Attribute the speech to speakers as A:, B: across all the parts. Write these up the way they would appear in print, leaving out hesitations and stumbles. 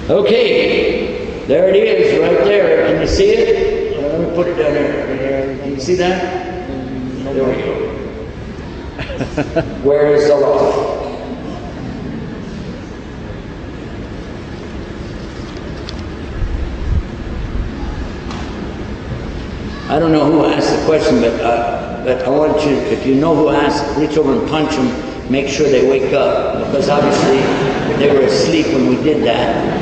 A: Okay, there it is, right there. Can you see it? Let me put it down there. Can you see that? There we go. Where is Allah? I don't know who asked the question, but I want you, if you know who asked, reach over and punch them, make sure they wake up, because obviously they were asleep when we did that.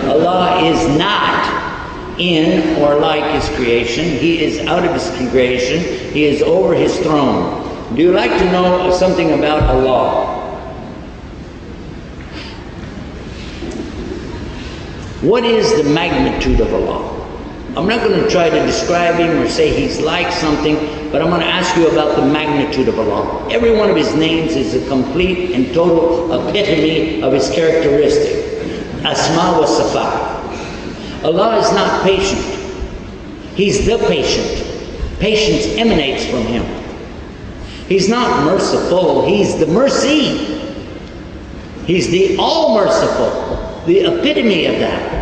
A: Allah is not in or like His creation. He is out of His creation. He is over His throne. Do you like to know something about Allah? What is the magnitude of Allah? I'm not going to try to describe Him or say He's like something, but I'm going to ask you about the magnitude of Allah. Every one of His names is a complete and total epitome of His characteristic. Asma wa Sifat. Allah is not patient. He's the patient. Patience emanates from Him. He's not merciful. He's the mercy. He's the all-merciful, the epitome of that.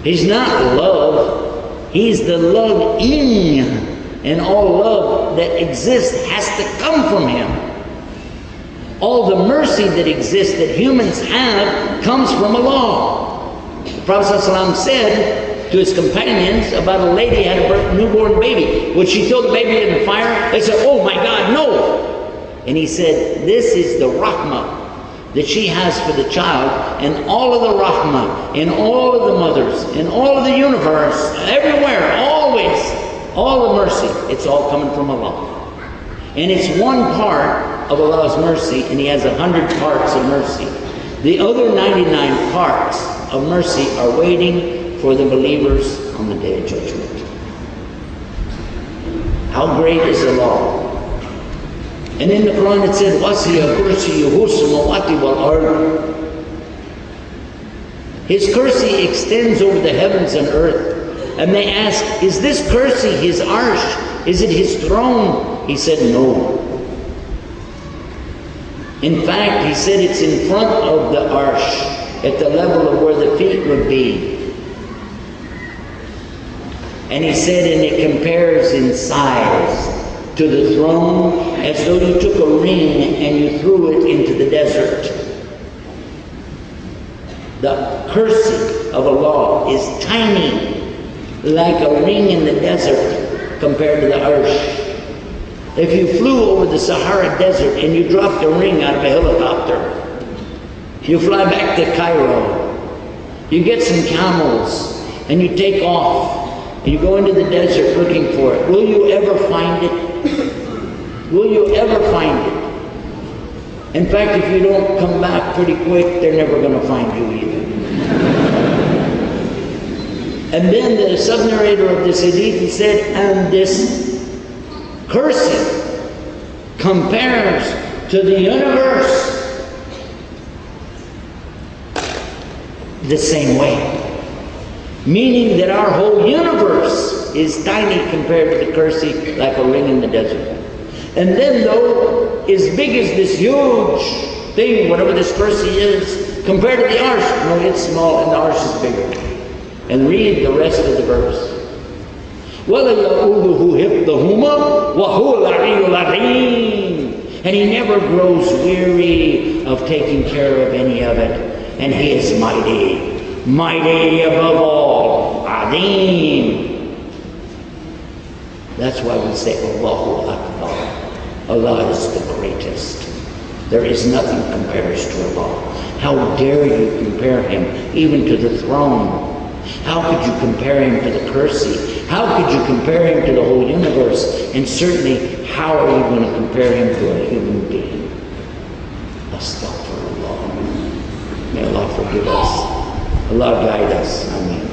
A: He's not love. He's the loving. And all love that exists has to come from Him. All the mercy that exists that humans have comes from Allah. The Prophet ﷺ said to his companions about a lady who had a newborn baby. Would she throw the baby in the fire? They said, oh my God, no. And he said, this is the rahmah that she has for the child, and all of the rahmah, in all of the mothers, in all of the universe, everywhere, always, all the mercy, it's all coming from Allah. And it's one part of Allah's mercy, and He has 100 parts of mercy. The other 99 parts of mercy are waiting for the believers on the Day of Judgment. How great is Allah? And in the Quran it said, وَسِيَ كُرْسِيُّهُ السَّمَاوَاتِ وَالْأَرْضِ. His kursi extends over the heavens and earth. And they asked, is this kursi His arsh? Is it His throne? He said, no. In fact, He said it's in front of the arsh, at the level of where the feet would be. And He said, and it compares in size to the throne as though you took a ring and you threw it into the desert. The kursi of Allah is tiny, like a ring in the desert compared to the arsh. If you flew over the Sahara Desert and you dropped a ring out of a helicopter, you fly back to Cairo, you get some camels and you take off and you go into the desert looking for it. Will you ever find it? Will you ever find it? In fact, if you don't come back pretty quick, they're never going to find you either. And then the sub-narrator of this hadith, he said, and this kursi compares to the universe the same way. Meaning that our whole universe is tiny compared to the kursi, like a ring in the desert. And then though, as big as this huge thing, whatever this kursi is, compared to the arsh, no, it's small and the arsh is bigger. And read the rest of the verse. وَلَا يَؤُولُهُ حِفْظُهُمَا وَهُوَ الْعَلِيُّ الْعَظِيمُ. And He never grows weary of taking care of any of it. And He is mighty, mighty above all, Azim. That's why we say Allahu Akbar. Allah is the greatest. There is nothing compares to Allah. How dare you compare Him even to the throne? How could you compare Him to the kursi? How could you compare Him to the whole universe? And certainly, how are you going to compare Him to a human being? Astaghfirullah. May Allah forgive us. Allah guide us. Amen.